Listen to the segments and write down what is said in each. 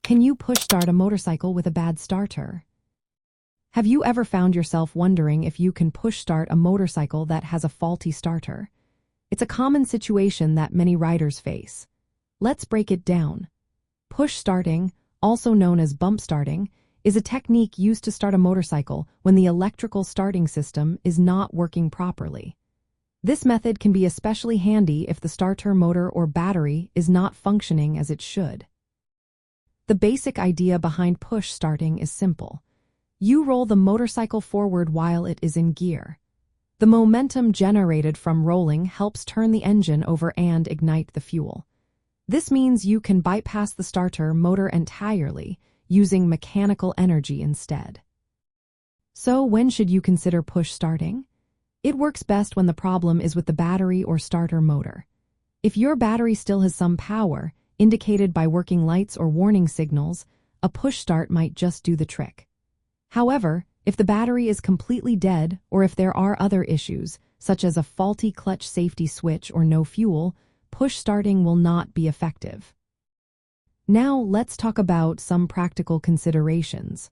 Can you push start a motorcycle with a bad starter? Have you ever found yourself wondering if you can push start a motorcycle that has a faulty starter? It's a common situation that many riders face. Let's break it down. Push starting, also known as bump starting, is a technique used to start a motorcycle when the electrical starting system is not working properly. This method can be especially handy if the starter motor or battery is not functioning as it should. The basic idea behind push starting is simple. You roll the motorcycle forward while it is in gear. The momentum generated from rolling helps turn the engine over and ignite the fuel. This means you can bypass the starter motor entirely, using mechanical energy instead. So when should you consider push starting? It works best when the problem is with the battery or starter motor. If your battery still has some power, indicated by working lights or warning signals, a push start might just do the trick. However, if the battery is completely dead or if there are other issues, such as a faulty clutch safety switch or no fuel, push starting will not be effective. Now let's talk about some practical considerations.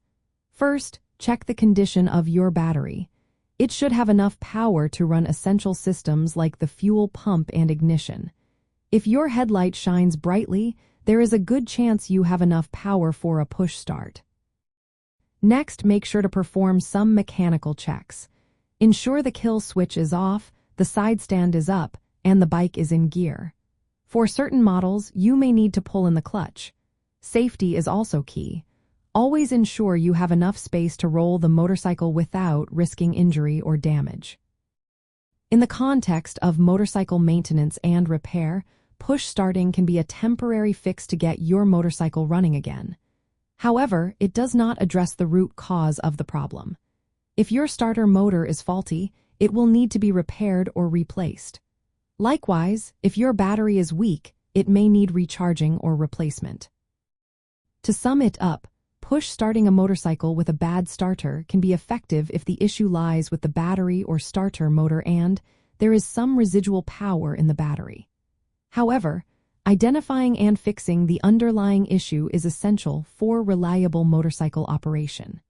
First, check the condition of your battery. It should have enough power to run essential systems like the fuel pump and ignition. If your headlight shines brightly, there is a good chance you have enough power for a push start. Next, make sure to perform some mechanical checks. Ensure the kill switch is off, the side stand is up, and the bike is in gear. For certain models, you may need to pull in the clutch. Safety is also key. Always ensure you have enough space to roll the motorcycle without risking injury or damage. In the context of motorcycle maintenance and repair, push starting can be a temporary fix to get your motorcycle running again. However, it does not address the root cause of the problem. If your starter motor is faulty, it will need to be repaired or replaced. Likewise, if your battery is weak, it may need recharging or replacement. To sum it up, push starting a motorcycle with a bad starter can be effective if the issue lies with the battery or starter motor and there is some residual power in the battery. However, identifying and fixing the underlying issue is essential for reliable motorcycle operation.